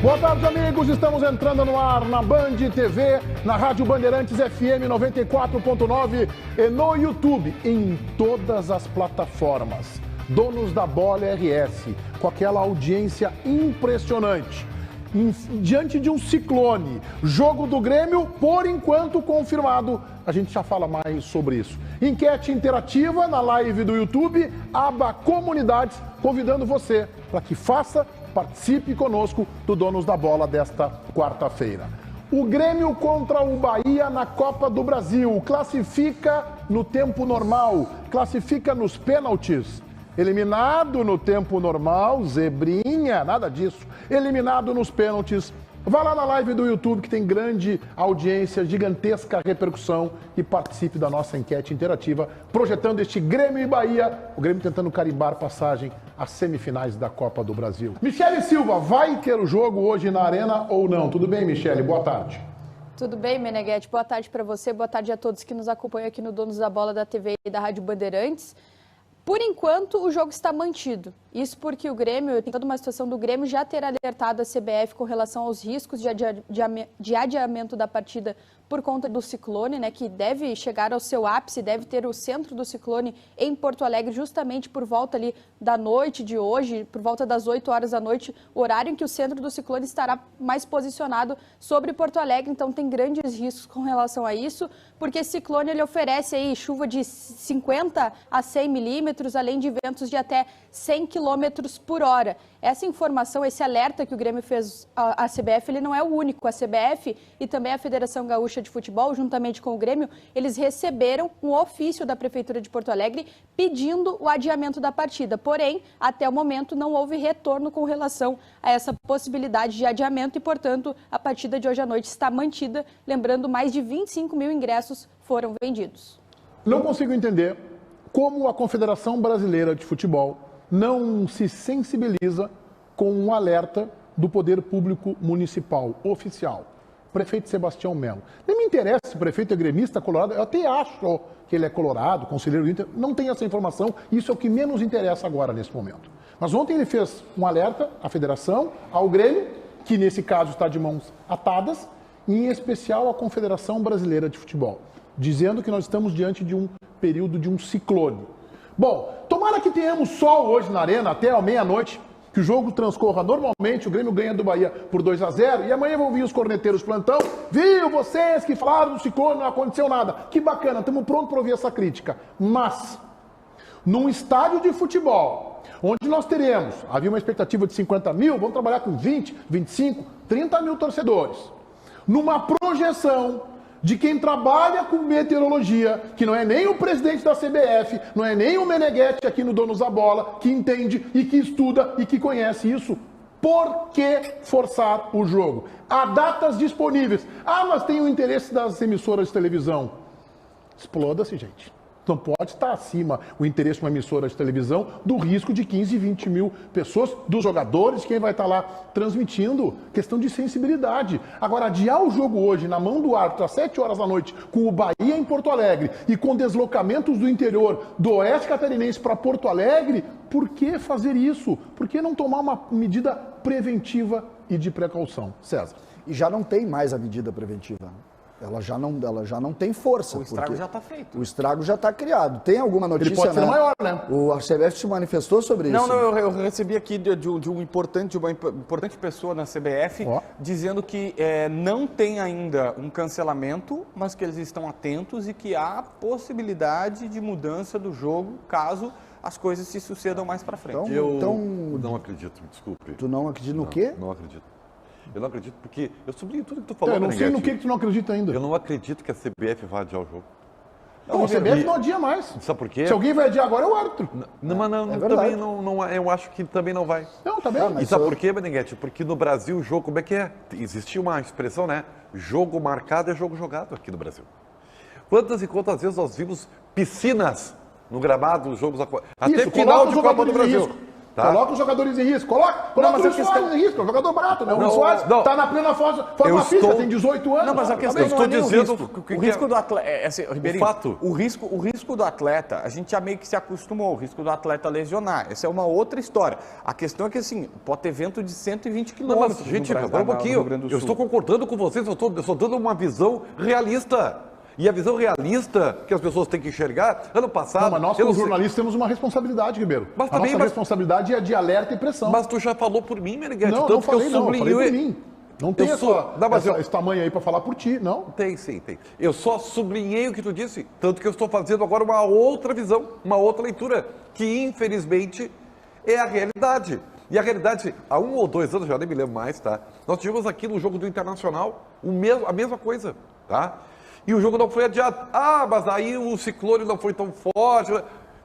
Boa tarde, amigos. Estamos entrando no ar na Band TV, na Rádio Bandeirantes FM 94.9 e no YouTube, em todas as plataformas. Donos da Bola RS, com aquela audiência impressionante. Diante de um ciclone, jogo do Grêmio, por enquanto confirmado. A gente já fala mais sobre isso. Enquete interativa na live do YouTube, aba Comunidades, convidando você para que participe conosco do Donos da Bola desta quarta-feira. O Grêmio contra o Bahia na Copa do Brasil. Classifica no tempo normal, classifica nos pênaltis. Eliminado no tempo normal, zebrinha, nada disso. Eliminado nos pênaltis. Vá lá na live do YouTube que tem grande audiência, gigantesca repercussão e participe da nossa enquete interativa, projetando este Grêmio e Bahia, o Grêmio tentando carimbar passagem às semifinais da Copa do Brasil. Michele Silva, vai ter o jogo hoje na Arena ou não? Tudo bem, Michele? Boa tarde. Tudo bem, Meneghetti? Boa tarde para você, boa tarde a todos que nos acompanham aqui no Donos da Bola da TV e da Rádio Bandeirantes. Por enquanto, o jogo está mantido. Isso porque o Grêmio, tem toda uma situação do Grêmio já ter alertado a CBF com relação aos riscos de adiamento da partida por conta do ciclone, né, que deve chegar ao seu ápice, deve ter o centro do ciclone em Porto Alegre justamente por volta ali da noite de hoje, por volta das 8 horas da noite, o horário em que o centro do ciclone estará mais posicionado sobre Porto Alegre, então tem grandes riscos com relação a isso, porque esse ciclone ele oferece aí chuva de 50 a 100 milímetros, além de ventos de até 100 quilômetros por hora. Essa informação, esse alerta que o Grêmio fez à CBF, ele não é o único. A CBF e também a Federação Gaúcha de Futebol, juntamente com o Grêmio, eles receberam um ofício da Prefeitura de Porto Alegre pedindo o adiamento da partida. Porém, até o momento não houve retorno com relação a essa possibilidade de adiamento e, portanto, a partida de hoje à noite está mantida. Lembrando, mais de 25 mil ingressos foram vendidos. Não consigo entender como a Confederação Brasileira de Futebol não se sensibiliza com um alerta do Poder Público Municipal oficial, prefeito Sebastião Melo. Nem me interessa se o prefeito é gremista, colorado, eu até acho que ele é colorado, conselheiro do Inter, não tem essa informação, isso é o que menos interessa agora nesse momento. Mas ontem ele fez um alerta à federação, ao Grêmio, que nesse caso está de mãos atadas, e em especial à Confederação Brasileira de Futebol, dizendo que nós estamos diante de um período de um ciclone. Bom, tomara que tenhamos sol hoje na Arena até a meia-noite, que o jogo transcorra normalmente, o Grêmio ganha do Bahia por 2-0, e amanhã vão vir os corneteiros plantão, viu, vocês que falaram do ciclone, não aconteceu nada. Que bacana, estamos prontos para ouvir essa crítica. Mas, num estádio de futebol, onde nós teremos, havia uma expectativa de 50 mil, vamos trabalhar com 20, 25, 30 mil torcedores, numa projeção de quem trabalha com meteorologia, que não é nem o presidente da CBF, não é nem o Meneghetti aqui no Donos da Bola, que entende e que estuda e que conhece isso. Por que forçar o jogo? Há datas disponíveis. Ah, mas tem o interesse das emissoras de televisão. Exploda-se, gente. Não pode estar acima o interesse de uma emissora de televisão do risco de 15, 20 mil pessoas, dos jogadores, quem vai estar lá transmitindo. Questão de sensibilidade. Agora, adiar o jogo hoje na mão do árbitro às 7 horas da noite, com o Bahia em Porto Alegre e com deslocamentos do interior do Oeste Catarinense para Porto Alegre, por que fazer isso? Por que não tomar uma medida preventiva e de precaução? César. E já não tem mais a medida preventiva. Ela já não tem força. O estrago já está feito. O estrago já está criado. Tem alguma notícia, ele pode ser maior, né? A CBF se manifestou sobre isso? Não, eu recebi aqui de uma importante pessoa na CBF dizendo que não tem ainda um cancelamento, mas que eles estão atentos e que há possibilidade de mudança do jogo caso as coisas se sucedam mais para frente. Eu não acredito, me desculpe. Tu não acredita no quê? Não acredito. Eu não acredito porque eu sublinho tudo que tu falou. Eu não sei no que tu não acredita ainda. Eu não acredito que a CBF vai adiar o jogo. Não, a CBF não adia mais. Sabe por quê? Se alguém vai adiar agora é o árbitro. Também não, eu acho que também não vai. Não, tá bem. E sabe por quê, Meneghetti? Porque no Brasil o jogo, como é que é? Existia uma expressão, né? Jogo marcado é jogo jogado aqui no Brasil. Quantas e quantas vezes nós vimos piscinas no gramado, jogos até isso, final de Copa do Brasil. Tá? Coloca os jogadores em risco. Coloca o Luiz Soares em risco. É um jogador barato, né? O Luiz Soares tá na plena forma física, tem 18 anos. Não, mas a questão eu não é estou nem dizendo o risco do atleta. Ribeirinho, fato. o risco do atleta, a gente já meio que se acostumou. O risco do atleta lesionar. Essa é uma outra história. A questão é que, assim, pode ter vento de 120 Não, quilômetros. mas, gente, agora um pouquinho. Eu estou concordando com vocês, eu estou dando uma visão realista. E a visão realista que as pessoas têm que enxergar, ano passado... Não, mas nós, como jornalistas, temos uma responsabilidade, Ribeiro. Mas a também, nossa responsabilidade é de alerta e pressão. Mas tu já falou por mim, Meneghete, não, tanto não falei, que eu sublinhei... falei por mim. Não tem esse tamanho aí para falar por ti, não? Tem, sim, tem. Eu só sublinhei o que tu disse, tanto que eu estou fazendo agora uma outra visão, uma outra leitura, que infelizmente é a realidade. E a realidade, há 1 ou 2 anos, já nem me lembro mais, tá? Nós tivemos aqui no jogo do Internacional a mesma coisa, tá? E o jogo não foi adiado. Ah, mas aí o ciclone não foi tão forte,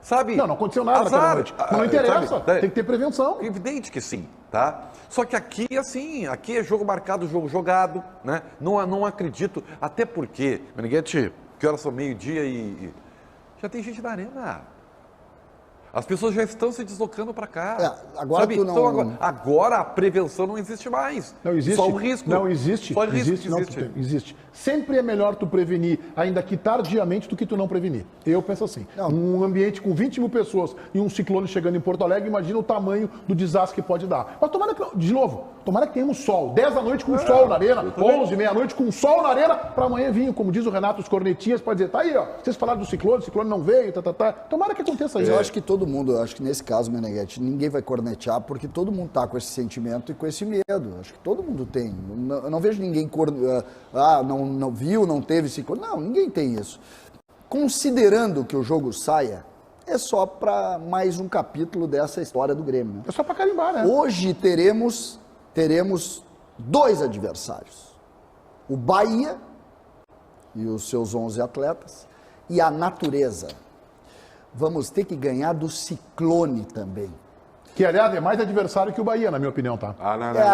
sabe? Não aconteceu nada naquela noite. Mas não interessa, sabe? tem que ter prevenção. Evidente que sim, tá? Só que aqui, assim, aqui é jogo marcado, jogo jogado, né? Não acredito, até porque, Meneghete, que horas são 12:00 e já tem gente na arena. As pessoas já estão se deslocando para cá. Agora sabe? tu não... Então, agora a prevenção não existe mais. Não existe. Só o risco. Não existe. Só o risco existe, existe. Existe. Sempre é melhor tu prevenir, ainda que tardiamente, do que tu não prevenir. Eu penso assim. Não. Um ambiente com 20 mil pessoas e um ciclone chegando em Porto Alegre, imagina o tamanho do desastre que pode dar. Mas tomara que, de novo, tomara que tenhamos sol. 10 da noite com sol na arena, 11, meia-noite com sol na arena, para amanhã vir, como diz o Renato, os cornetinhas, para dizer, tá aí, ó, vocês falaram do ciclone, o ciclone não veio, Tomara que aconteça isso. Eu acho que todo mundo, acho que nesse caso, Meneghete, ninguém vai cornetear, porque todo mundo tá com esse sentimento e com esse medo. Acho que todo mundo tem. Eu não vejo ninguém não viu, não teve ciclone. Não, ninguém tem isso. Considerando que o jogo saia, é só para mais um capítulo dessa história do Grêmio. Né? É só para carimbar, né? Hoje teremos 2 adversários. O Bahia e os seus 11 atletas e a Natureza. Vamos ter que ganhar do Ciclone também. Que, aliás, é mais adversário que o Bahia, na minha opinião, tá?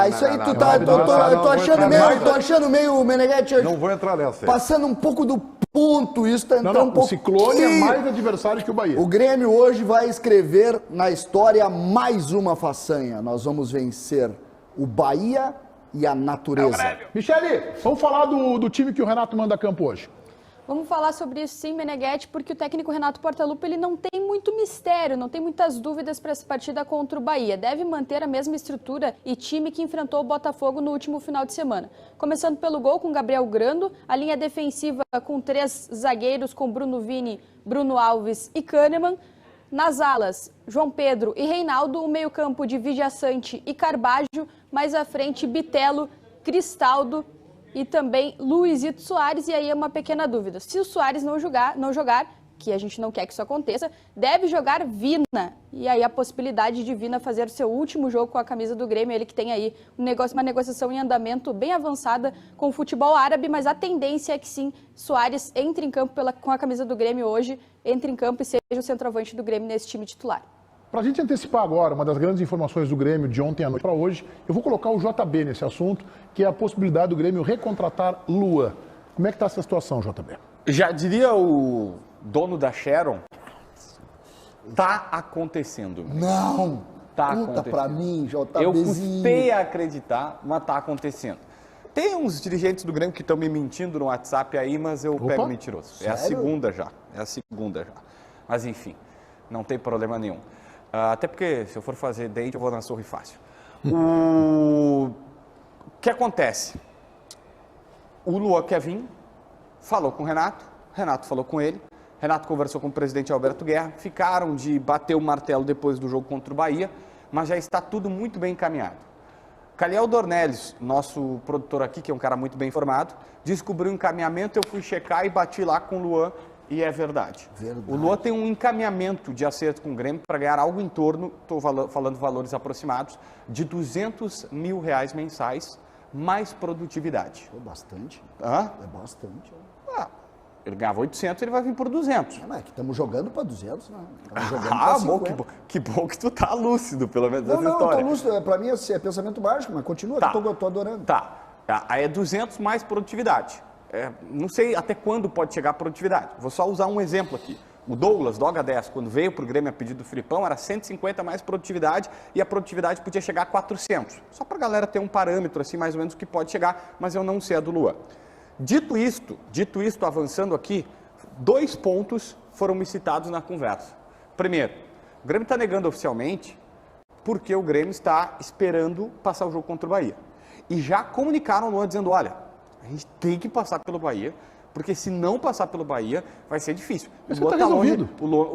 Isso aí tu tá... Tô achando meio, Meneghete... Não vou entrar nessa. Passando um pouco do ponto, isso tá entrando um pouco... O Ciclone é mais adversário que o Bahia. O Grêmio hoje vai escrever na história mais uma façanha. Nós vamos vencer o Bahia e a Natureza. Michele, vamos falar do time que o Renato manda a campo hoje. Vamos falar sobre isso sim, Meneghete, porque o técnico Renato Portaluppi, ele não tem muito mistério, não tem muitas dúvidas para essa partida contra o Bahia. Deve manter a mesma estrutura e time que enfrentou o Botafogo no último final de semana. Começando pelo gol com Gabriel Grando, a linha defensiva com 3 zagueiros com Bruno Vini, Bruno Alves e Kahneman. Nas alas, João Pedro e Reinaldo, o meio-campo de Vijaçante e Carbajo, mais à frente Bitelo, Cristaldo e também Luizito Soares. E aí é uma pequena dúvida, se o Soares não jogar, que a gente não quer que isso aconteça, deve jogar Vina. E aí a possibilidade de Vina fazer o seu último jogo com a camisa do Grêmio, ele que tem aí uma negociação em andamento bem avançada com o futebol árabe, mas a tendência é que sim, Soares entre em campo com a camisa do Grêmio hoje, entre em campo e seja o centroavante do Grêmio nesse time titular. Para a gente antecipar agora uma das grandes informações do Grêmio de ontem à noite para hoje, eu vou colocar o JB nesse assunto, que é a possibilidade do Grêmio recontratar Luan. Como é que está essa situação, JB? Já diria o dono da Sharon, tá acontecendo. Não! Tá Puta acontecendo. pra mim, JBzinho. Eu custei a acreditar, mas tá acontecendo. Tem uns dirigentes do Grêmio que estão me mentindo no WhatsApp aí, mas eu pego mentiroso. Sério? É a segunda já. Mas enfim, não tem problema nenhum. Até porque se eu for fazer date, eu vou na Sorri Fácil. O que acontece? O Luan quer vir, falou com o Renato falou com ele, Renato conversou com o presidente Alberto Guerra, ficaram de bater o martelo depois do jogo contra o Bahia, mas já está tudo muito bem encaminhado. Caliel Dornelles, nosso produtor aqui, que é um cara muito bem informado, descobriu um encaminhamento, eu fui checar e bati lá com o Luan, e é verdade. O Luan tem um encaminhamento de acerto com o Grêmio para ganhar algo em torno, estou falando valores aproximados, de R$200 mil mensais, mais produtividade. É bastante. Hã? É bastante. Ele ganhava 800, ele vai vir por 200. Não, é que estamos jogando para 200, né? Estamos jogando pra Bom, 50. que bom que tu tá lúcido, pelo menos, nessa Não, história. tô lúcido. Pra mim é pensamento mágico, mas continua, Tá. que eu tô adorando. Tá. Aí é 200 mais produtividade. Não sei até quando pode chegar a produtividade. Vou só usar um exemplo aqui. O Douglas, do H10, quando veio para o Grêmio a pedido do Filipão, era 150 mais produtividade e a produtividade podia chegar a 400. Só para a galera ter um parâmetro, assim, mais ou menos, que pode chegar, mas eu não sei a do Luan. Dito isto, avançando aqui, 2 pontos foram me citados na conversa. Primeiro, o Grêmio está negando oficialmente porque o Grêmio está esperando passar o jogo contra o Bahia. E já comunicaram ao Luan dizendo, olha, a gente tem que passar pelo Bahia, porque se não passar pelo Bahia, vai ser difícil. O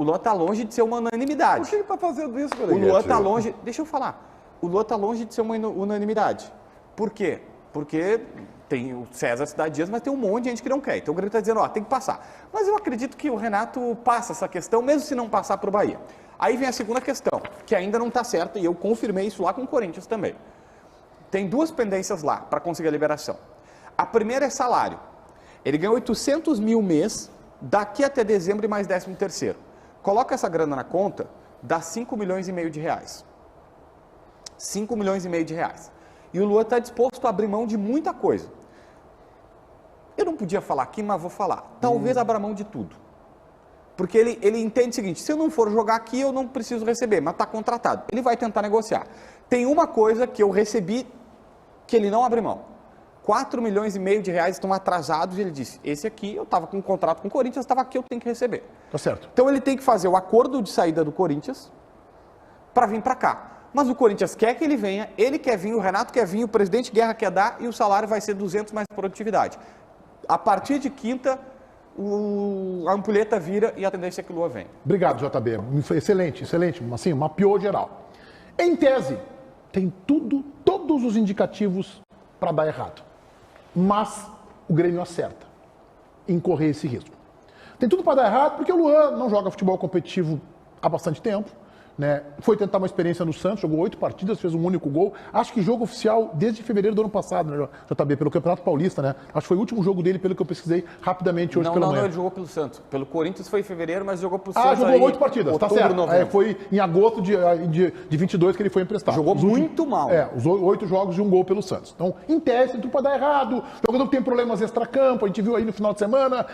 Luan está longe de ser uma unanimidade. Por que ele está fazendo isso, O Luan está longe... Deixa eu falar. O Luan está longe de ser uma unanimidade. Por quê? Porque tem o César Cidade Dias, mas tem um monte de gente que não quer. Então o Grêmio está dizendo, ó, tem que passar. Mas eu acredito que o Renato passa essa questão, mesmo se não passar para o Bahia. Aí vem a segunda questão, que ainda não está certa, e eu confirmei isso lá com o Corinthians também. Tem 2 pendências lá para conseguir a liberação. A primeira é salário. Ele ganhou 800 mil mês, daqui até dezembro e mais 13º. Coloca essa grana na conta, dá 5 milhões e meio de reais. 5 milhões e meio de reais. E o Luan está disposto a abrir mão de muita coisa. Eu não podia falar aqui, mas vou falar. Talvez abra mão de tudo. Porque ele entende o seguinte, se eu não for jogar aqui, eu não preciso receber, mas está contratado. Ele vai tentar negociar. Tem uma coisa que eu recebi que ele não abre mão. 4 milhões e meio de reais estão atrasados e ele disse, esse aqui eu estava com um contrato com o Corinthians, estava aqui, eu tenho que receber. Tá certo. Então ele tem que fazer o acordo de saída do Corinthians para vir para cá. Mas o Corinthians quer que ele venha, ele quer vir, o Renato quer vir, o presidente Guerra quer dar e o salário vai ser 200 mais produtividade. A partir de quinta, a ampulheta vira e a tendência é que o Luan vem. Obrigado, JB. Excelente, excelente. Assim, mapeou geral. Em tese, tem todos os indicativos para dar errado. Mas o Grêmio acerta em correr esse risco. Tem tudo para dar errado porque o Luan não joga futebol competitivo há bastante tempo. Né? Foi tentar uma experiência no Santos, jogou 8 partidas, fez um único gol. Acho que jogo oficial desde fevereiro do ano passado, né, JB, pelo Campeonato Paulista, né? Acho que foi o último jogo dele, pelo que eu pesquisei rapidamente hoje pela manhã. Não, ele jogou pelo Santos. Pelo Corinthians foi em fevereiro, mas jogou pro Santos. Jogou 8 partidas, outubro, tá certo. Novembro. Foi em agosto de 22 que ele foi emprestado. Jogou muito mal. Os 8 jogos de um gol pelo Santos. Então, em tese, tudo pode dar errado. O jogador tem problemas extracampo, a gente viu aí no final de semana,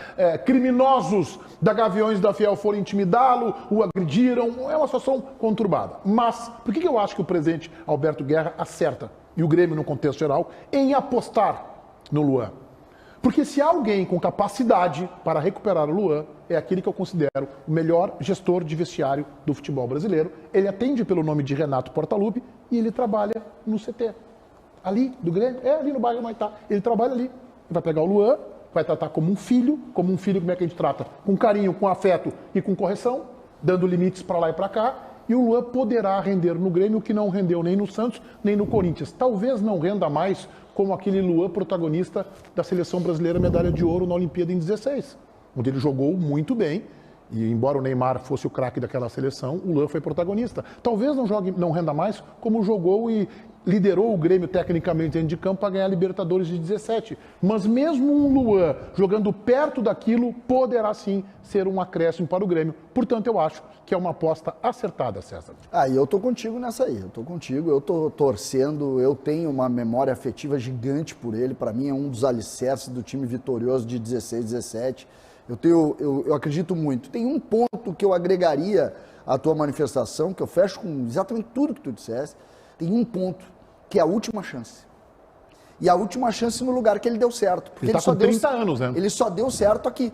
criminosos da Gaviões da Fiel foram intimidá-lo, o agrediram. É uma situação conturbada. Mas, por que eu acho que o presidente Alberto Guerra acerta, e o Grêmio no contexto geral, em apostar no Luan? Porque se há alguém com capacidade para recuperar o Luan, é aquele que eu considero o melhor gestor de vestiário do futebol brasileiro. Ele atende pelo nome de Renato Portaluppi e ele trabalha no CT. Ali, do Grêmio, ali no bairro Maitá. Ele trabalha ali. Ele vai pegar o Luan, vai tratar como um filho, como é que a gente trata? Com carinho, com afeto e com correção, dando limites para lá e para cá. E o Luan poderá render no Grêmio o que não rendeu nem no Santos, nem no Corinthians. Talvez não renda mais como aquele Luan protagonista da Seleção Brasileira medalha de ouro na Olimpíada em 16, onde ele jogou muito bem. E embora o Neymar fosse o craque daquela seleção, o Luan foi protagonista. Talvez não renda mais como jogou e liderou o Grêmio tecnicamente dentro de campo para ganhar a Libertadores de 17. Mas mesmo um Luan jogando perto daquilo, poderá sim ser um acréscimo para o Grêmio. Portanto, eu acho que é uma aposta acertada, César. E eu tô contigo nessa aí. Eu tô contigo, eu tô torcendo, eu tenho uma memória afetiva gigante por ele. Para mim é um dos alicerces do time vitorioso de 16, 17. Eu acredito muito. Tem um ponto que eu agregaria à tua manifestação, que eu fecho com exatamente tudo que tu disseste. Tem um ponto, que é a última chance. E a última chance no lugar que ele deu certo. Porque ele está com 30 anos, né? Ele só deu certo aqui.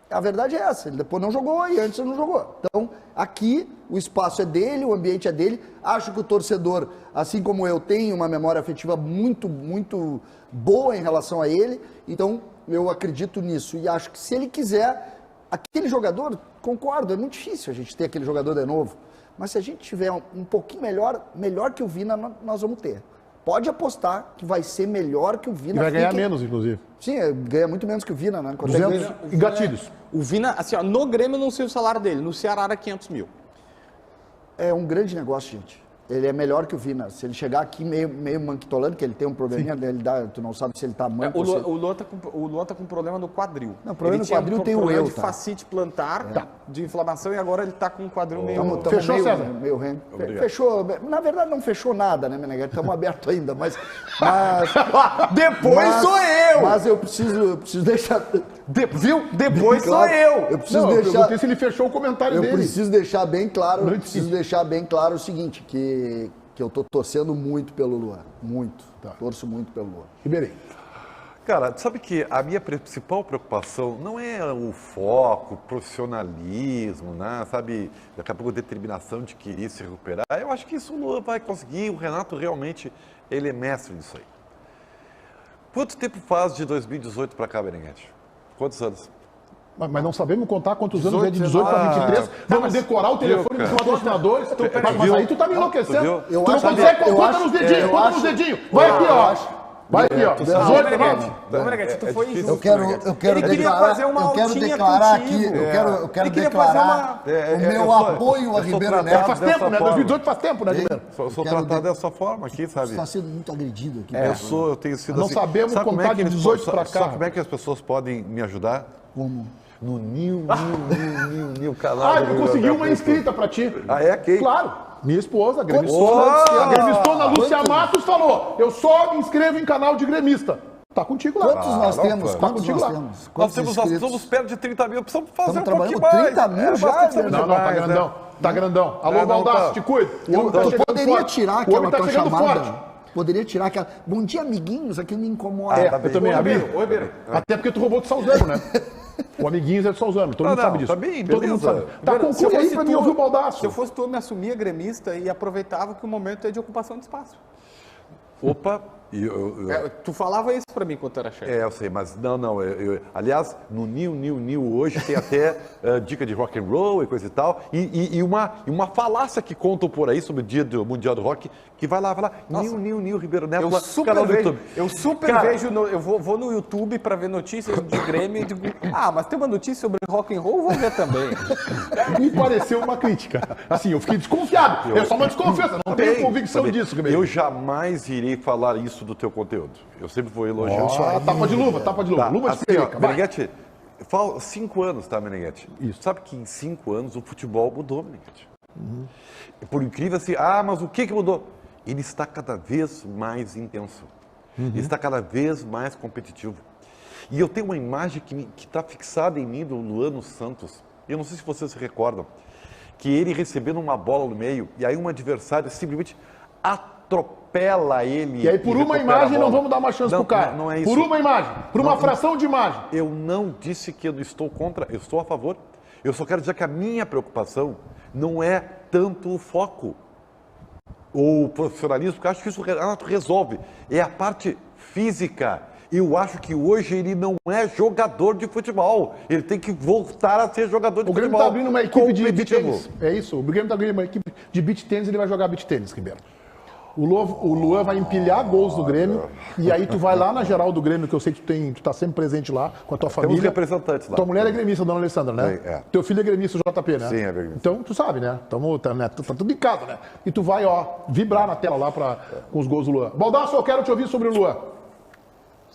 A verdade é essa. Ele depois não jogou e antes ele não jogou. Então, aqui, o espaço é dele, o ambiente é dele. Acho que o torcedor, assim como eu, tem uma memória afetiva muito, muito boa em relação a ele. Então, eu acredito nisso. E acho que se ele quiser, aquele jogador, concordo, é muito difícil a gente ter aquele jogador de novo. Mas se a gente tiver um pouquinho melhor que o Vina, nós vamos ter. Pode apostar que vai ser melhor que o Vina. E vai ganhar menos, inclusive. Sim, ganha muito menos que o Vina, né? 200 e gatilhos. O Vina, assim, no Grêmio eu não sei o salário dele, no Ceará era 500 mil. É um grande negócio, gente. Ele é melhor que o Vina. Se ele chegar aqui meio manquitolando, que ele tem um probleminha, tu não sabe se ele tá manco. O Luan tá com problema no quadril. Não, o problema no quadril tem o eu, de fascite plantar, de inflamação, e agora ele tá com o quadril meio... Fechou, César? Meio fechou. Na verdade, não fechou nada, né, Meneghete? Estamos abertos ainda, mas... Depois sou Mas eu preciso deixar... Viu? Depois claro, sou eu. Eu preciso Não, eu deixar... perguntei se ele fechou o comentário Eu dele. preciso deixar bem claro, Não entendi. o seguinte, que eu tô torcendo muito pelo Luan. Muito. Torço muito pelo Luan. Ribeirinho. Cara, sabe que a minha principal preocupação não é o foco, o profissionalismo, né? Sabe, daqui a pouco a determinação de querer se recuperar. Eu acho que isso o Luan vai conseguir, o Renato realmente, ele é mestre disso aí. Quanto tempo faz de 2018 para cá, Berenguete? Quantos anos? Mas não sabemos contar quantos anos é de 18 para 23. Vamos decorar o telefone dos patrocinadores. Mas aí tu tá me enlouquecendo. Tu não consegue, conta nos dedinhos, conta nos dedinhos. Vai aqui, ó. Vai aqui, ó. 18, Meneghetti, tu foi injusto. Eu quero Ele queria fazer uma altinha contigo. Eu quero declarar o meu apoio a Ribeiro Neto. Faz tempo, né? 2018 faz tempo, né, Ribeiro? Eu sou tratado dessa forma aqui, sabe? Você está sendo muito agredido aqui. Eu tenho sido Não assim. sabemos Sabe como contar é que de 18 pra cá. Sabe como é que as pessoas podem me ajudar? Como? No New canal. Ah, eu consegui uma inscrita pra ti. Ah, é? Quem? Claro. Minha esposa, a Quantos gremistona Lúcia Matos falou, eu só me inscrevo em canal de gremista. Tá contigo lá. Quantos nós temos? Tá Quantos contigo nós lá. temos? Nós somos perto de 30 mil, precisamos fazer Estamos um pouquinho trabalhando mais. 30 mil já, bastante Guilherme. Não, tá demais, grandão. né? Tá grandão. Alô, não, Baldasso, tá. te cuida. O homem tá Eu chegando poderia forte. tirar O aquela homem tá tua chegando chamada. forte. Poderia tirar aquela... Bom dia, amiguinhos, aqui me incomoda. Eu também, amigo. Oi, Beiro. Até porque tu roubou de Salzano, né? O amiguinhos é de Salzano, todo mundo sabe disso. tá bem, todo mundo beleza. sabe. Tá, conclui aí pra mim ouvir o Baldasso. Se eu fosse tu, eu me assumia gremista e aproveitava que o momento é de ocupação de espaço. Opa, Tu falava isso pra mim quando tu era chefe. eu sei, mas não. Aliás, no New hoje tem até dica de rock and roll e coisa e tal. E uma falácia que contam por aí sobre o dia do Mundial do Rock, que vai lá, New Ribeiro Neto, canal do YouTube. Eu super vejo, eu vou no YouTube pra ver notícias de Grêmio e digo, mas tem uma notícia sobre rock and roll, vou ver também. Me pareceu uma crítica. Assim, eu fiquei desconfiado. É só uma desconfiança, não tenho convicção disso, Ribeiro. Eu jamais irei falar isso do teu conteúdo. Eu sempre vou elogiar. Tapa de luva. Luva de assim, perica. Vai. Meneghetti, 5 anos, tá, Meneghetti? Isso. Sabe que em 5 anos o futebol mudou, Meneghetti. Por incrível assim, mas o que mudou? Ele está cada vez mais intenso. Ele está cada vez mais competitivo. E eu tenho uma imagem que está fixada em mim do Luan Santos. Eu não sei se vocês se recordam. Que ele recebendo uma bola no meio, e aí um adversário simplesmente atropela ele. E aí, por uma imagem, não vamos dar uma chance pro cara. Não é isso. Por uma imagem, por uma fração de imagem. Eu não disse que eu estou contra, eu estou a favor. Eu só quero dizer que a minha preocupação não é tanto o foco ou o profissionalismo, porque eu acho que isso o Renato resolve. É a parte física. Eu acho que hoje ele não é jogador de futebol. Ele tem que voltar a ser jogador de O Grêmio futebol. está abrindo uma equipe de beach competitivo. tênis. É isso? O Grêmio está abrindo uma equipe de beach tênis e ele vai jogar beach tênis, Ribeiro. O Luan vai empilhar gols no Grêmio e aí tu vai lá na geral do Grêmio, que eu sei que tu tá sempre presente lá com a tua família. Temos representantes lá. Tua mulher é gremista, dona Alessandra, né? É. Teu filho é gremista, o JP, né? Sim, é gremista. Então tu sabe, né? Tá tudo em casa, né? E tu vai, vibrar na tela lá com os gols do Luan. Baldasso, eu quero te ouvir sobre o Luan.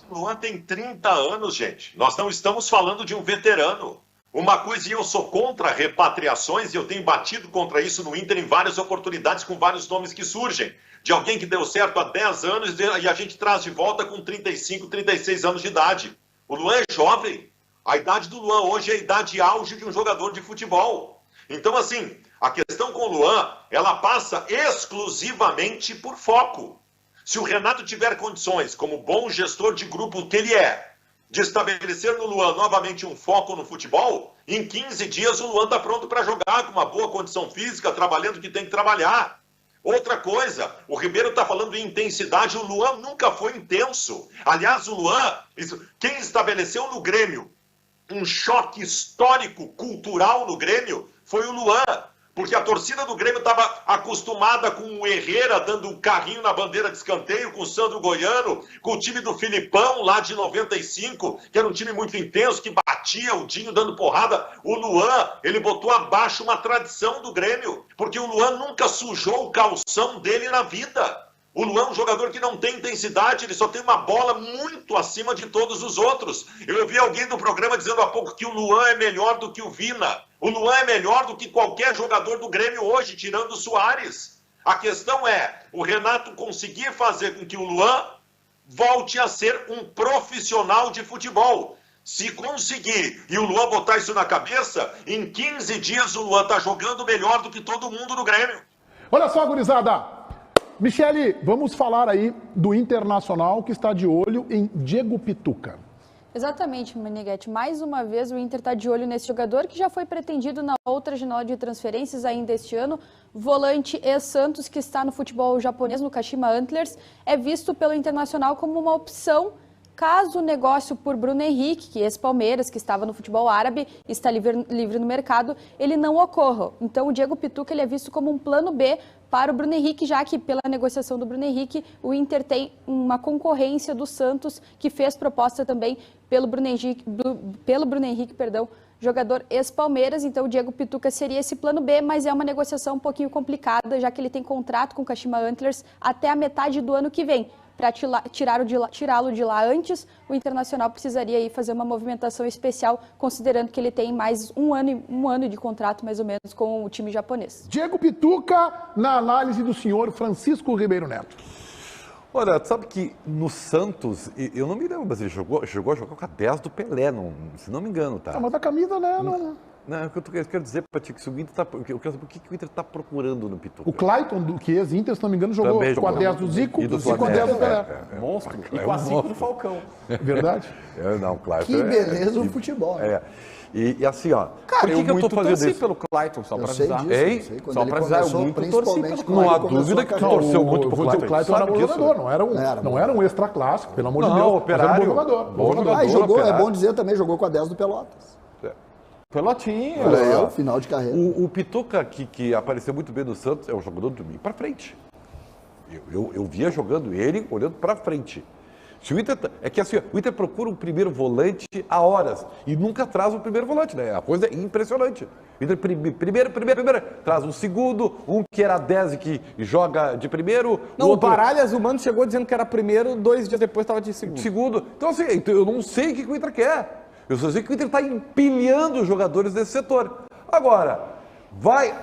O Luan tem 30 anos, gente. Nós não estamos falando de um veterano. Uma coisa, e eu sou contra repatriações, e eu tenho batido contra isso no Inter em várias oportunidades, com vários nomes que surgem. De alguém que deu certo há 10 anos e a gente traz de volta com 35, 36 anos de idade. O Luan é jovem. A idade do Luan hoje é a idade auge de um jogador de futebol. Então, assim, a questão com o Luan, ela passa exclusivamente por foco. Se o Renato tiver condições, como bom gestor de grupo que ele é, de estabelecer no Luan novamente um foco no futebol, em 15 dias o Luan está pronto para jogar com uma boa condição física, trabalhando o que tem que trabalhar. Outra coisa, o Ribeiro está falando em intensidade, o Luan nunca foi intenso. Aliás, o Luan, quem estabeleceu no Grêmio um choque histórico, cultural no Grêmio, foi o Luan. Porque a torcida do Grêmio estava acostumada com o Herrera dando um carrinho na bandeira de escanteio, com o Sandro Goiano, com o time do Filipão lá de 95, que era um time muito intenso, que batia, o Dinho dando porrada. O Luan, ele botou abaixo uma tradição do Grêmio, porque o Luan nunca sujou o calção dele na vida. O Luan é um jogador que não tem intensidade, ele só tem uma bola muito acima de todos os outros. Eu ouvi alguém do programa dizendo há pouco que o Luan é melhor do que o Vina. O Luan é melhor do que qualquer jogador do Grêmio hoje, tirando o Soares. A questão é o Renato conseguir fazer com que o Luan volte a ser um profissional de futebol. Se conseguir e o Luan botar isso na cabeça, em 15 dias o Luan tá jogando melhor do que todo mundo no Grêmio. Olha só, gurizada. Michele, vamos falar aí do Internacional que está de olho em Diego Pituca. Exatamente, Meneghetti. Mais uma vez o Inter está de olho nesse jogador que já foi pretendido na outra janela de transferências ainda este ano. Volante ex-Santos que está no futebol japonês, no Kashima Antlers, é visto pelo Internacional como uma opção caso o negócio por Bruno Henrique, que ex-Palmeiras, que estava no futebol árabe, está livre no mercado, ele não ocorra. Então o Diego Pituca ele é visto como um plano B para o Bruno Henrique, já que pela negociação do Bruno Henrique, o Inter tem uma concorrência do Santos, que fez proposta também pelo Bruno Henrique, jogador ex-Palmeiras. Então o Diego Pituca seria esse plano B, mas é uma negociação um pouquinho complicada, já que ele tem contrato com o Kashima Antlers até a metade do ano que vem. Para tirá-lo de lá antes, o Internacional precisaria aí fazer uma movimentação especial, considerando que ele tem mais um ano de contrato, mais ou menos, com o time japonês. Diego Pituca, na análise do senhor Francisco Ribeiro Neto. Olha, sabe que no Santos, eu não me lembro, mas ele chegou a jogar com a 10 do Pelé, se não me engano, tá? Ah, mas a camisa, né? Não, o que eu quero dizer pra ti, que se o Inter eu quero saber o que o Inter tá procurando no Pituca. O Clayton, que ex-Inter, se não me engano, jogou Também com a 10 do Zico e com a 10 do Pelé. Monstro. E com a 5 do Falcão. Verdade? Não, Clayton. Que beleza o futebol. É. E assim, ó. Cara, por que eu tô fazendo torci isso? pelo Clayton, só pra avisar. Hein? Só pra avisar, eu muito torci pelo Clayton. Não há dúvida que tu torceu muito pro Clayton. O Clayton era bom jogador, não era um extra clássico, pelo amor de Deus. Operário. Era bom jogador. E jogou, é bom dizer também, jogou com a 10 do Pelotas. Pelotinho. É o final de carreira. O Pituca, que apareceu muito bem no Santos, é um jogador do meio pra frente. Eu via jogando ele olhando pra frente. Se o Inter, é que assim, o Inter procura um primeiro volante há horas e nunca traz um primeiro volante, né? A coisa é impressionante. O Inter primeiro, traz um segundo, um que era 10 e que joga de primeiro. Não, outro... o Baralhas, o Mano chegou dizendo que era primeiro, 2 dias depois estava de segundo. Então assim, eu não sei o que o Inter quer. Eu só sei que o Inter está empilhando os jogadores desse setor. Agora,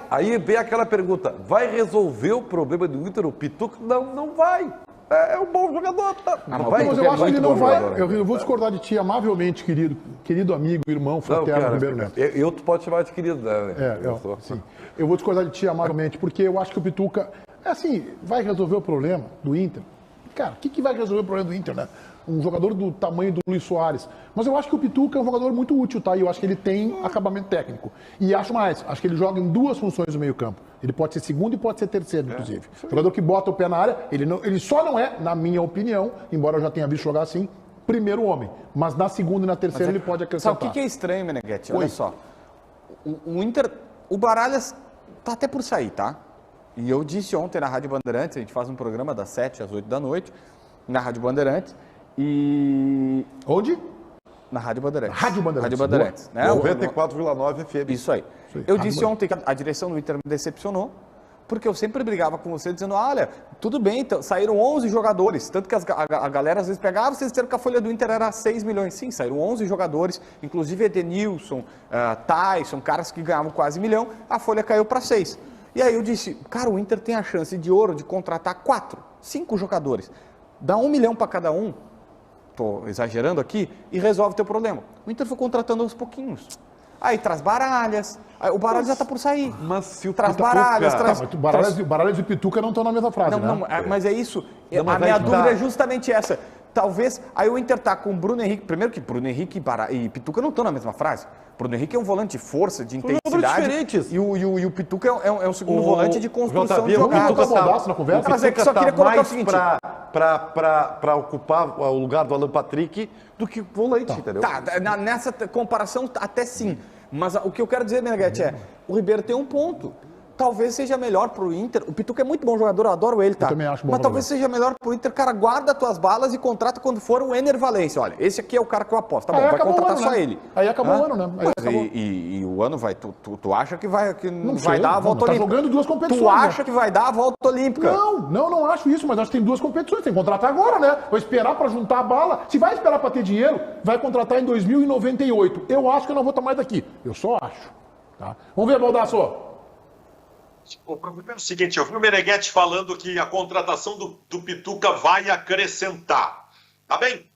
aí vem aquela pergunta, vai resolver o problema do Inter o Pituca? Não vai. É um bom jogador. Tá? Mas eu acho que ele não vai. Eu vou discordar de ti amavelmente, querido amigo, irmão, fraterno Ribeiro Neto. Tu pode chamar de querido, né? Sim. Eu vou discordar de ti amavelmente, porque eu acho que o Pituca, vai resolver o problema do Inter. Cara, o que vai resolver o problema do Inter, né? Um jogador do tamanho do Luis Soares. Mas eu acho que o Pituca é um jogador muito útil, tá? E eu acho que ele tem acabamento técnico. E acho que ele joga em duas funções no meio-campo. Ele pode ser segundo e pode ser terceiro, inclusive. Jogador que bota o pé na área, ele só não é, na minha opinião, embora eu já tenha visto jogar assim, primeiro homem. Mas na segunda e na terceira ele pode acrescentar. Sabe o que é estranho, Meneghetti? Olha só. O Inter, o Baralhas tá até por sair, tá? E eu disse ontem na Rádio Bandeirantes, a gente faz um programa das 7 às 8 da noite, na Rádio Bandeirantes. E... Onde? Na Rádio Bandeirantes. Rádio Bandeirantes. 94,9 FM. Isso aí. Eu disse ontem que a direção do Inter me decepcionou, porque eu sempre brigava com você dizendo, olha, tudo bem, então, saíram 11 jogadores, tanto que a galera às vezes pegava, vocês disseram que a folha do Inter era 6 milhões. Sim, saíram 11 jogadores, inclusive Edenilson, Tyson, caras que ganhavam quase 1 milhão, a folha caiu para 6. E aí eu disse, cara, o Inter tem a chance de ouro de contratar 5 jogadores, dá 1 milhão para cada um, estou exagerando aqui, e resolve o teu problema. O Inter foi contratando aos pouquinhos. Aí traz Baralhas, o Baralhas já está por sair. Mas se o traz Baralhas, Baralhas e Pituca não estão na mesma frase, não, né? Mas é isso. A minha dúvida é justamente essa. Talvez, aí o Inter tá com o Bruno Henrique, primeiro que Bruno Henrique e Pituca não estão na mesma frase. Bruno Henrique é um volante de força, de intensidade. Diferentes. E o Pituca é um segundo volante de construção de O jogada. Pituca tá na conversa. Mas é que só queria colocar o seguinte. Para ocupar o lugar do Alan Patrick do que volante, entendeu? Tá, nessa comparação até sim. Mas o que eu quero dizer, Meneghetti, o Ribeiro tem um ponto. Talvez seja melhor pro Inter. O Pituca é muito bom jogador, eu adoro ele, tá? Eu também acho bom. Mas talvez seja melhor pro Inter, cara, guarda as tuas balas e contrata quando for o Ener Valencia. Olha, esse aqui é o cara que eu aposto. Tá bom, vai contratar só ele. Aí acabou o ano, né? E o ano vai. Tu acha que vai Não dar a volta olímpica? Tá jogando duas competições. Tu acha que vai dar a volta olímpica? Não acho isso, mas acho que tem duas competições. Tem que contratar agora, né? Vou esperar pra juntar a bala. Se vai esperar pra ter dinheiro, vai contratar em 2098. Eu acho que eu não vou estar mais daqui. Eu só acho. Tá? Vamos ver, Baldasso. O problema é o seguinte, eu vi o Meneghetti falando que a contratação do Pituca vai acrescentar. Tá bem?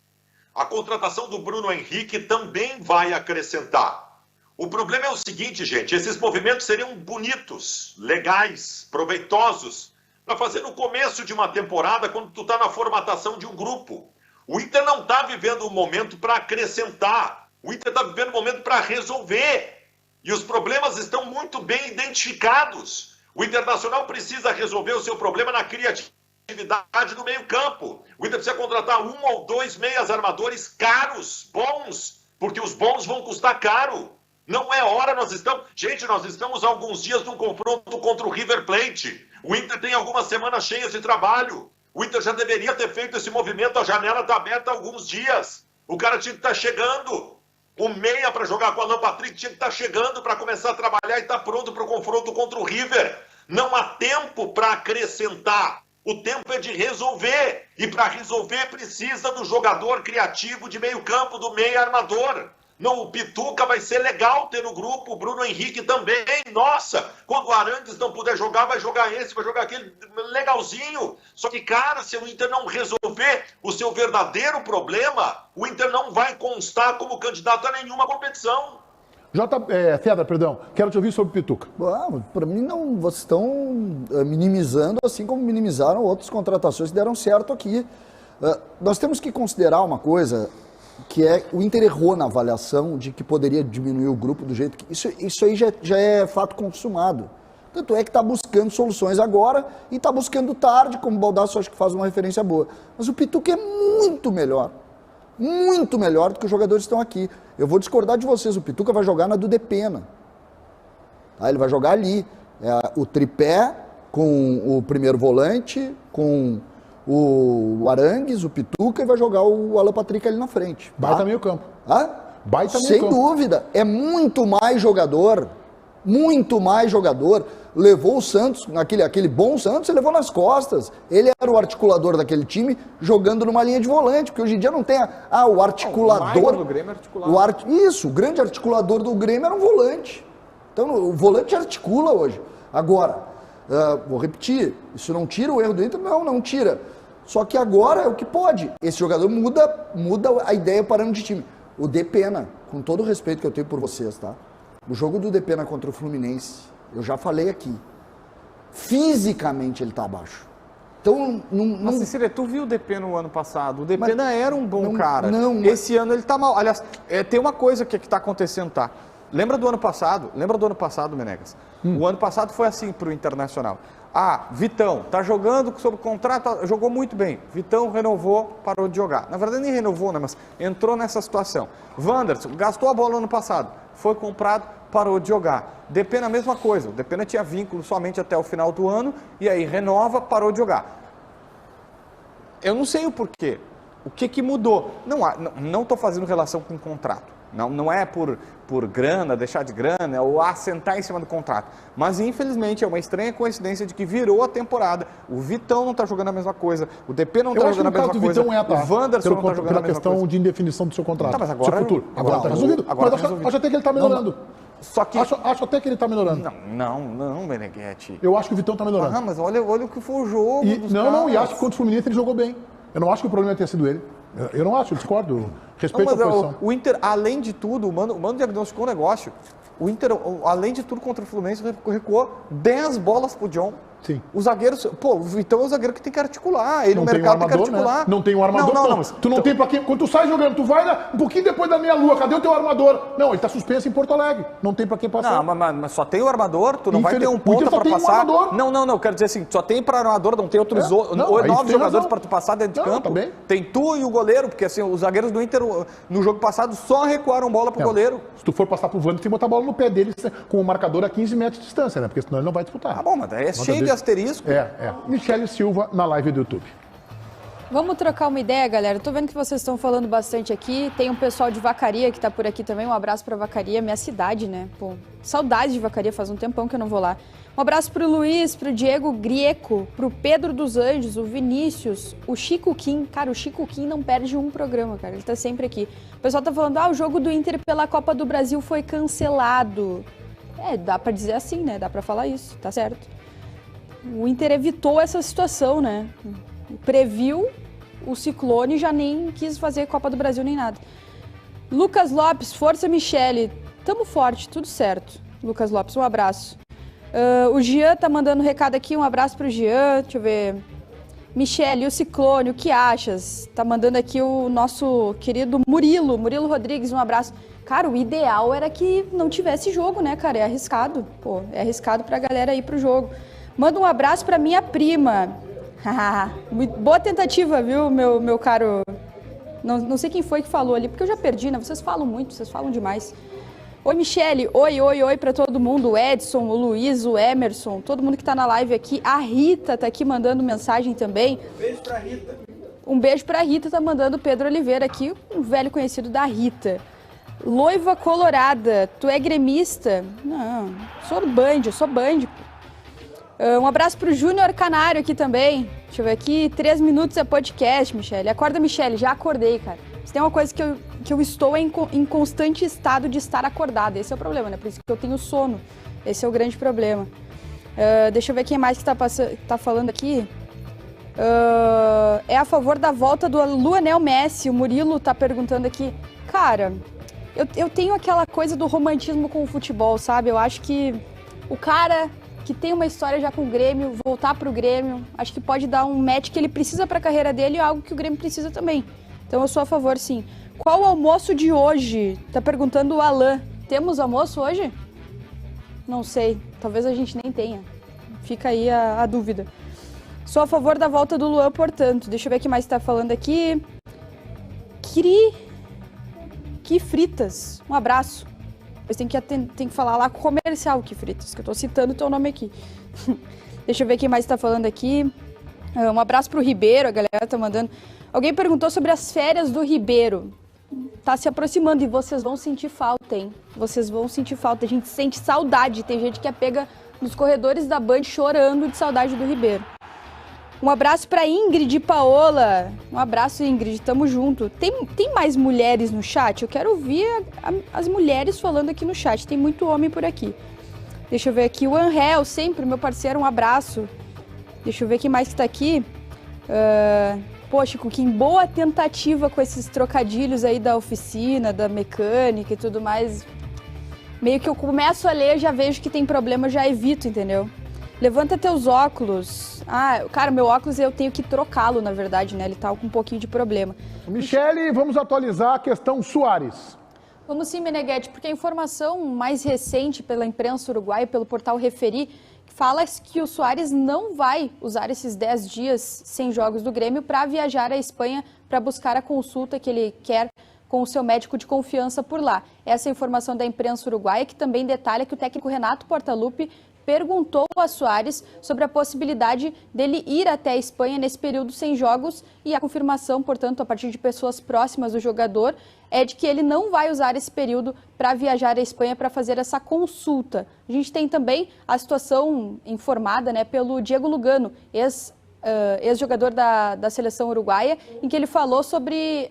A contratação do Bruno Henrique também vai acrescentar. O problema é o seguinte, gente, esses movimentos seriam bonitos, legais, proveitosos, para fazer no começo de uma temporada, quando tu tá na formatação de um grupo. O Inter não tá vivendo um momento para acrescentar, o Inter tá vivendo um momento para resolver. E os problemas estão muito bem identificados. O Internacional precisa resolver o seu problema na criatividade do meio-campo. O Inter precisa contratar 1 ou 2 meias armadores caros, bons, porque os bons vão custar caro. Não é hora, nós estamos há alguns dias num confronto contra o River Plate. O Inter tem algumas semanas cheias de trabalho. O Inter já deveria ter feito esse movimento, a janela está aberta há alguns dias. O cara tinha que estar chegando. O meia para jogar com o Alan Patrick tinha que estar chegando para começar a trabalhar e estar pronto para o confronto contra o River. Não há tempo para acrescentar. O tempo é de resolver. E para resolver precisa do jogador criativo de meio campo, do meia armador. Não, o Pituca vai ser legal ter no grupo, o Bruno Henrique também. Nossa, quando o Arangues não puder jogar, vai jogar esse, vai jogar aquele, legalzinho. Só que, cara, se o Inter não resolver o seu verdadeiro problema, o Inter não vai constar como candidato a nenhuma competição. Cedra, perdão, quero te ouvir sobre o Pituca. Para mim, não, vocês estão minimizando, assim como minimizaram outras contratações que deram certo aqui. Nós temos que considerar uma coisa, que é o Inter errou na avaliação de que poderia diminuir o grupo do jeito que... Isso aí já é fato consumado. Tanto é que está buscando soluções agora e está buscando tarde, como o Baldasso acho que faz uma referência boa. Mas o Pituca é muito melhor do que os jogadores que estão aqui. Eu vou discordar de vocês, o Pituca vai jogar na do Depena. Tá? Ele vai jogar ali. O tripé com o primeiro volante, com o Arangues, o Pituca, e vai jogar o Alan Patrick ali na frente. Tá? Baita meio campo. Baita meio Sem campo. dúvida. É muito mais jogador. Levou o Santos, aquele bom Santos, ele levou nas costas. Ele era o articulador daquele time, jogando numa linha de volante, porque hoje em dia não tem o articulador. O do Grêmio articulado. O grande articulador do Grêmio era um volante. Então o volante articula hoje. Agora, vou repetir, isso não tira o erro do Inter? Não tira. Só que agora é o que pode. Esse jogador muda a ideia, o parâmetro de time. O Depena, com todo o respeito que eu tenho por vocês, tá? O jogo do Depena contra o Fluminense, eu já falei aqui, fisicamente ele tá abaixo. Então, Mas, Cecília, tu viu o Depena no ano passado? O Depena era um bom cara. Esse ano ele tá mal. Aliás, tem uma coisa que tá acontecendo, tá? Lembra do ano passado, Menegas? O ano passado foi assim pro Internacional. Vitão, tá jogando sob contrato, jogou muito bem. Vitão renovou, parou de jogar. Na verdade nem renovou, né? Mas entrou nessa situação. Wanderson, gastou a bola no ano passado, foi comprado, parou de jogar. Depena a mesma coisa. O Depena tinha vínculo somente até o final do ano, e aí renova, parou de jogar. Eu não sei o porquê. O que mudou? Não estou fazendo relação com o contrato. Não é por grana, deixar de grana, ou assentar em cima do contrato. Mas, infelizmente, é uma estranha coincidência de que virou a temporada. O Vitão não está jogando a mesma coisa, o DP não está jogando a mesma coisa, o Wanderson não está jogando a mesma coisa. Pela questão de indefinição do seu contrato. Tá, mas agora, seu futuro. Agora está resolvido. Acho até que ele está melhorando. Só que... Acho até que ele está melhorando. Não, Meneghetti. Eu acho que o Vitão está melhorando. Mas olha o que foi o jogo e acho que contra o Fluminense ele jogou bem. Eu não acho que o problema tenha sido ele. Eu não acho, eu discordo. Respeito a posição. O Inter, além de tudo, o Mano diagnosticou um negócio. O Inter, além de tudo, contra o Fluminense, recuou 10 bolas pro John. Sim. Os zagueiros... o Vitão é o zagueiro que tem que articular. Ele, não no mercado, tem que articular. Né? Não tem um armador. Não, tu não tem pra quem... Quando tu sai jogando, tu vai um pouquinho depois da meia-lua. Cadê o teu armador? Não, ele tá suspenso em Porto Alegre. Não tem pra quem passar. Não, mas só tem o armador. Tu não vai ter um ponta pra passar. Não, quero dizer assim, só tem pra armador, não tem outros 9 jogadores pra tu passar dentro de campo. Tá bem. Tem tu e o goleiro, porque assim, os zagueiros do Inter, no jogo passado, só recuaram bola pro goleiro. Se tu for passar pro Wanderson, tem que botar a bola no pé dele com o marcador a 15 metros de distância, né? Porque senão ele não vai disputar. Tá bom, mas é cheio de asterisco. Michele Silva na live do YouTube. Vamos trocar uma ideia, galera. Tô vendo que vocês estão falando bastante aqui. Tem um pessoal de Vacaria que tá por aqui também. Um abraço pra Vacaria, minha cidade, né? Pô, saudade de Vacaria, faz um tempão que eu não vou lá. Um abraço pro Luiz, pro Diego Grieco, pro Pedro dos Anjos, o Vinícius, o Chico Kim. Cara, o Chico Kim não perde um programa, cara. Ele tá sempre aqui. O pessoal tá falando, o jogo do Inter pela Copa do Brasil foi cancelado. Dá pra dizer assim, né? Dá pra falar isso, tá certo. O Inter evitou essa situação, né? Previu o Ciclone já nem quis fazer Copa do Brasil nem nada. Lucas Lopes, força Michele. Tamo forte, tudo certo. Lucas Lopes, um abraço. O Jean tá mandando um recado aqui, um abraço pro Jean, deixa eu ver. Michele, o Ciclone, o que achas? Tá mandando aqui o nosso querido Murilo Rodrigues, um abraço. Cara, o ideal era que não tivesse jogo, né, cara? É arriscado. Pô, é arriscado pra galera ir pro jogo. Manda um abraço pra minha prima. Boa tentativa, viu, meu caro... Não sei quem foi que falou ali, porque eu já perdi, né? Vocês falam muito, vocês falam demais. Oi, Michele. Oi pra todo mundo. O Edson, o Luiz, o Emerson, todo mundo que tá na live aqui. A Rita tá aqui mandando mensagem também. Beijo pra Rita. Um beijo pra Rita, tá mandando o Pedro Oliveira aqui, um velho conhecido da Rita. Loiva Colorada, tu é gremista? Não, sou Band. Um abraço pro Júnior Canário aqui também. Deixa eu ver aqui, 3 minutos é podcast, Michele. Acorda, Michele, já acordei, cara. Se tem uma coisa que eu estou em constante estado de estar acordada. Esse é o problema, né? Por isso que eu tenho sono. Esse é o grande problema. Deixa eu ver quem mais que tá falando aqui. É a favor da volta do Lionel Messi. O Murilo tá perguntando aqui. Cara, eu tenho aquela coisa do romantismo com o futebol, sabe? Eu acho que o cara que tem uma história já com o Grêmio, voltar pro Grêmio, acho que pode dar um match que ele precisa pra carreira dele e algo que o Grêmio precisa também. Então eu sou a favor, sim. Qual o almoço de hoje? Tá perguntando o Alan. Temos almoço hoje? Não sei. Talvez a gente nem tenha. Fica aí a dúvida. Sou a favor da volta do Luan, portanto. Deixa eu ver o que mais tá falando aqui. Que fritas. Um abraço. Depois tem que falar lá com o comercial que fritas, que eu tô citando o teu nome aqui. Deixa eu ver quem mais tá falando aqui. Um abraço pro Ribeiro, a galera tá mandando. Alguém perguntou sobre as férias do Ribeiro. Tá se aproximando e vocês vão sentir falta, hein? Vocês vão sentir falta. A gente sente saudade. Tem gente que é pega nos corredores da Band chorando de saudade do Ribeiro. Um abraço pra Ingrid e Paola. Um abraço, Ingrid. Tamo junto. Tem mais mulheres no chat? Eu quero ouvir as mulheres falando aqui no chat. Tem muito homem por aqui. Deixa eu ver aqui. O Angel, sempre, meu parceiro. Um abraço. Deixa eu ver quem mais que tá aqui. Poxa, que boa tentativa com esses trocadilhos aí da oficina, da mecânica e tudo mais. Meio que eu começo a ler, já vejo que tem problema, já evito, entendeu? Levanta teus óculos. Cara, meu óculos eu tenho que trocá-lo, na verdade, né? Ele tá com um pouquinho de problema. Michele, vamos atualizar a questão Soares. Vamos sim, Meneghetti, porque a informação mais recente pela imprensa uruguaia, pelo portal Referi, fala que o Soares não vai usar esses 10 dias sem jogos do Grêmio para viajar à Espanha para buscar a consulta que ele quer com o seu médico de confiança por lá. Essa é a informação da imprensa uruguaia, que também detalha que o técnico Renato Portaluppi perguntou a Soares sobre a possibilidade dele ir até a Espanha nesse período sem jogos, e a confirmação, portanto, a partir de pessoas próximas do jogador, é de que ele não vai usar esse período para viajar à Espanha para fazer essa consulta. A gente tem também a situação informada, né, pelo Diego Lugano, ex-jogador da seleção uruguaia, em que ele falou sobre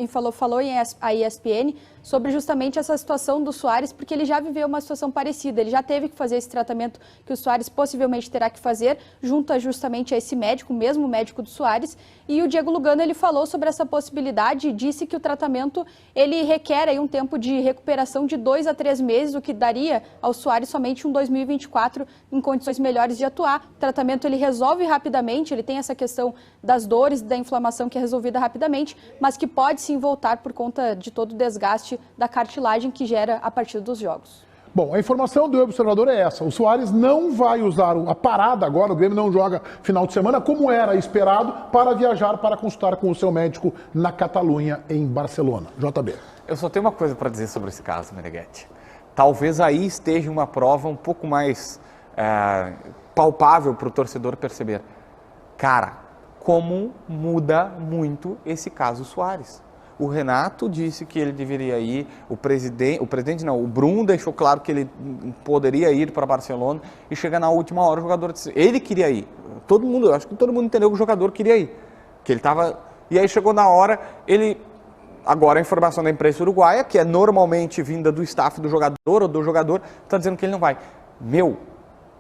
falou em a ESPN sobre justamente essa situação do Soares, porque ele já viveu uma situação parecida, ele já teve que fazer esse tratamento que o Soares possivelmente terá que fazer, junto justamente a esse médico, o mesmo médico do Soares, e o Diego Lugano ele falou sobre essa possibilidade e disse que o tratamento ele requer aí um tempo de recuperação de 2 a 3 meses, o que daria ao Soares somente um 2024 em condições melhores de atuar. O tratamento ele resolve rapidamente, ele tem essa questão das dores, da inflamação que é resolvida rapidamente, mas que pode sim voltar por conta de todo o desgaste da cartilagem que gera a partir dos jogos. Bom, a informação do observador é essa. O Soares não vai usar a parada agora, o Grêmio não joga final de semana, como era esperado, para viajar para consultar com o seu médico na Catalunha, em Barcelona. JB. Eu só tenho uma coisa para dizer sobre esse caso, Meneghetti. Talvez aí esteja uma prova um pouco mais palpável para o torcedor perceber. Cara, como muda muito esse caso Soares. O Renato disse que ele deveria ir, o Brum deixou claro que ele poderia ir para Barcelona, e chega na última hora o jogador disse, ele queria ir. Acho que todo mundo entendeu que o jogador queria ir, que ele estava, e aí chegou na hora, agora a informação da imprensa uruguaia, que é normalmente vinda do staff do jogador ou do jogador, está dizendo que ele não vai.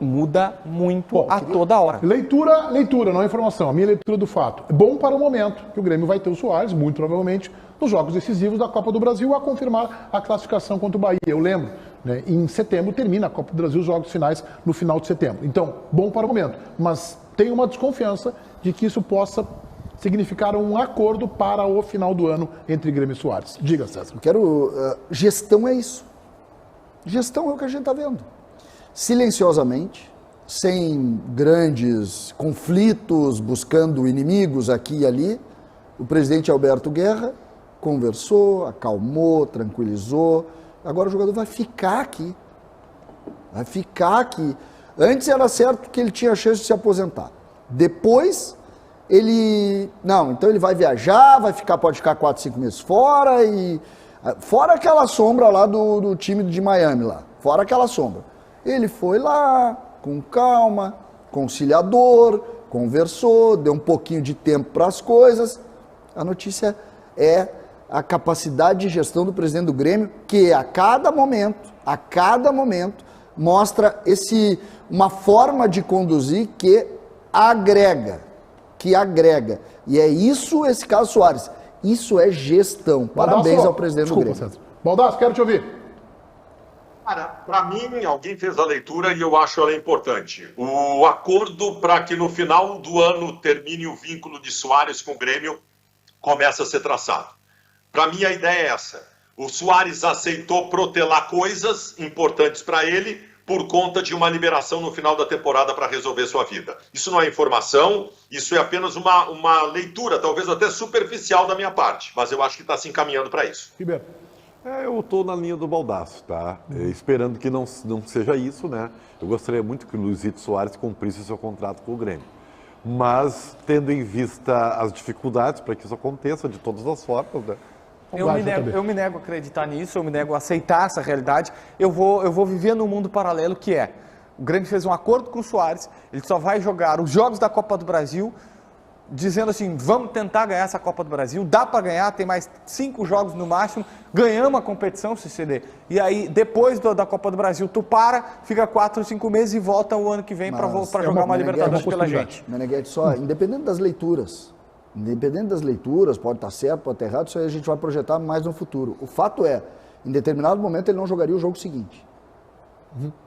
muda muito a toda hora. Leitura, não é informação. A minha leitura do fato. É bom para o momento que o Grêmio vai ter o Soares, muito provavelmente, nos jogos decisivos da Copa do Brasil, a confirmar a classificação contra o Bahia. Eu lembro, né, em setembro termina a Copa do Brasil, os jogos finais no final de setembro. Então, bom para o momento. Mas tenho uma desconfiança de que isso possa significar um acordo para o final do ano entre Grêmio e Soares. Diga, César. Gestão é isso. Gestão é o que a gente está vendo. Silenciosamente, sem grandes conflitos, buscando inimigos aqui e ali, o presidente Alberto Guerra conversou, acalmou, tranquilizou. Agora o jogador vai ficar aqui. Vai ficar aqui. Antes era certo que ele tinha a chance de se aposentar. Depois, então ele vai viajar, pode ficar 4, 5 meses fora e... Fora aquela sombra lá do time de Miami lá. Fora aquela sombra. Ele foi lá, com calma, conciliador, conversou, deu um pouquinho de tempo para as coisas. A notícia é a capacidade de gestão do presidente do Grêmio, que a cada momento, mostra uma forma de conduzir que agrega. E é isso esse caso Soares. Isso é gestão. Parabéns ao presidente do Grêmio. César. Baldasso, quero te ouvir. Cara, para mim, alguém fez a leitura e eu acho ela importante. O acordo para que no final do ano termine o vínculo de Soares com o Grêmio começa a ser traçado. Para mim, a ideia é essa. O Soares aceitou protelar coisas importantes para ele por conta de uma liberação no final da temporada para resolver sua vida. Isso não é informação, isso é apenas uma leitura, talvez até superficial da minha parte, mas eu acho que está se encaminhando para isso. Ribeiro. Eu estou na linha do Baldasso, tá? Esperando que não seja isso, né? Eu gostaria muito que o Luizito Soares cumprisse o seu contrato com o Grêmio. Mas, tendo em vista as dificuldades para que isso aconteça, de todas as formas, né? Eu me nego a acreditar nisso, eu me nego a aceitar essa realidade. Eu vou viver num mundo paralelo que é: o Grêmio fez um acordo com o Soares, ele só vai jogar os jogos da Copa do Brasil, dizendo assim, vamos tentar ganhar essa Copa do Brasil, dá para ganhar, tem mais 5 jogos no máximo, ganhamos a competição, CCD. E aí, depois da Copa do Brasil, tu fica 4 ou 5 meses e volta o ano que vem para jogar uma Libertadores pela gente. Meneghete, independente das leituras, pode estar certo, pode estar errado, isso aí a gente vai projetar mais no futuro. O fato é, em determinado momento ele não jogaria o jogo seguinte.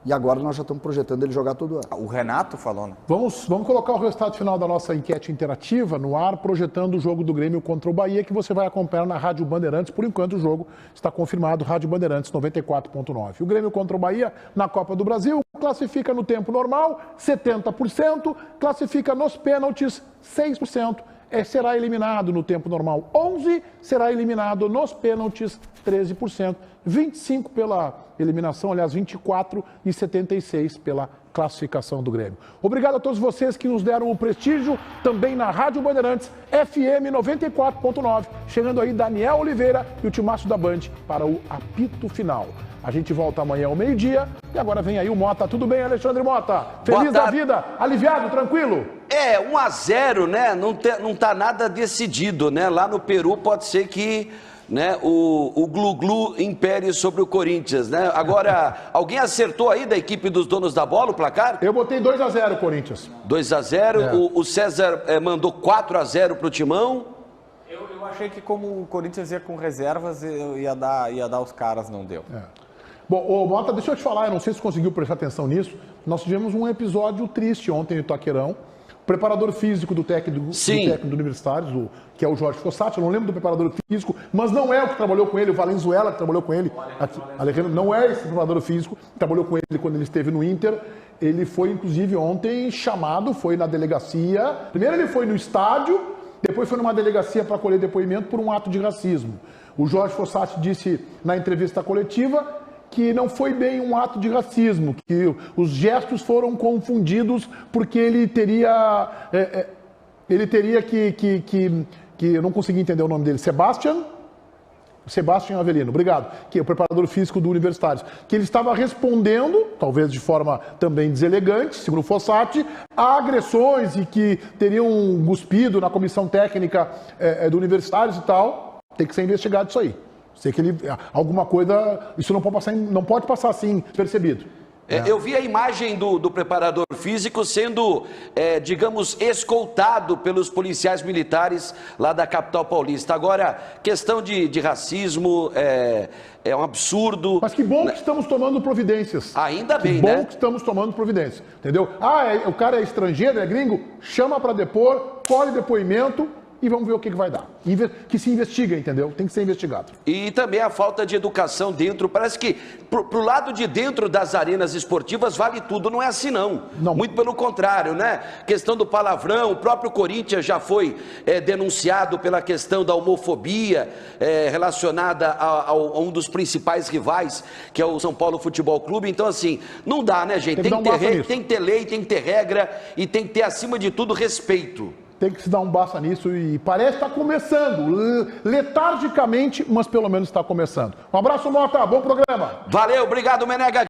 E agora nós já estamos projetando ele jogar todo ano. O Renato falou, né? Vamos colocar o resultado final da nossa enquete interativa no ar, projetando o jogo do Grêmio contra o Bahia, que você vai acompanhar na Rádio Bandeirantes. Por enquanto o jogo está confirmado, Rádio Bandeirantes 94.9. O Grêmio contra o Bahia na Copa do Brasil classifica no tempo normal 70%, classifica nos pênaltis 6%. Será eliminado no tempo normal 11%, será eliminado nos pênaltis 13%, 25% pela eliminação, aliás, 24% e 76% pela classificação do Grêmio. Obrigado a todos vocês que nos deram o prestígio, também na Rádio Bandeirantes, FM 94.9, chegando aí Daniel Oliveira e o timaço da Band para o apito final. A gente volta amanhã ao meio-dia e agora vem aí o Mota. Tudo bem, Alexandre Mota? Feliz da vida? Aliviado? Tranquilo? 1-0, né? Não tá nada decidido, né? Lá no Peru pode ser que, né, o Glu-Glu impere sobre o Corinthians, né? Agora, alguém acertou aí da equipe dos donos da bola o placar? Eu botei 2-0 Corinthians. 2-0, o César mandou 4-0 pro Timão. Eu achei que como o Corinthians ia com reservas, ia dar os caras, não deu. Bom, Mota, deixa eu te falar, eu não sei se conseguiu prestar atenção nisso, nós tivemos um episódio triste ontem no Itaquerão. O preparador físico do técnico do Universitários, que é o Jorge Fossati, eu não lembro do preparador físico, mas não é o que trabalhou com ele, o Valenzuela que trabalhou com ele. Alejandro, não é esse preparador físico que trabalhou com ele quando ele esteve no Inter. Ele foi, inclusive, ontem chamado, foi na delegacia. Primeiro ele foi no estádio, depois foi numa delegacia para colher depoimento por um ato de racismo. O Jorge Fossati disse na entrevista coletiva que não foi bem um ato de racismo, que os gestos foram confundidos porque ele teria que eu não consegui entender o nome dele, Sebastião Avelino, obrigado, que é o preparador físico do Universitários, que ele estava respondendo, talvez de forma também deselegante, segundo o Fossati, a agressões e que teriam cuspido na comissão técnica do Universitários e tal. Tem que ser investigado isso aí. Sei que alguma coisa, isso não pode passar assim percebido. Eu vi a imagem do preparador físico sendo, digamos, escoltado pelos policiais militares lá da capital paulista. Agora, questão de racismo é um absurdo. Mas que bom que estamos tomando providências. Ainda bem, que bom né? que estamos tomando providências, entendeu? O cara é estrangeiro, é gringo, chama para depor, colhe depoimento e vamos ver o que vai dar. Que se investiga, entendeu? Tem que ser investigado. E também a falta de educação dentro. Parece que pro lado de dentro das arenas esportivas vale tudo. Não é assim, não. Muito pelo contrário, né? Questão do palavrão. O próprio Corinthians já foi denunciado pela questão da homofobia relacionada a um dos principais rivais, que é o São Paulo Futebol Clube. Então, assim, não dá, né, gente? Tem que ter lei, tem que ter regra e tem que ter, acima de tudo, respeito. Tem que se dar um basta nisso e parece estar começando, letargicamente, mas pelo menos está começando. Um abraço, Mota, bom programa. Valeu, obrigado, Menega.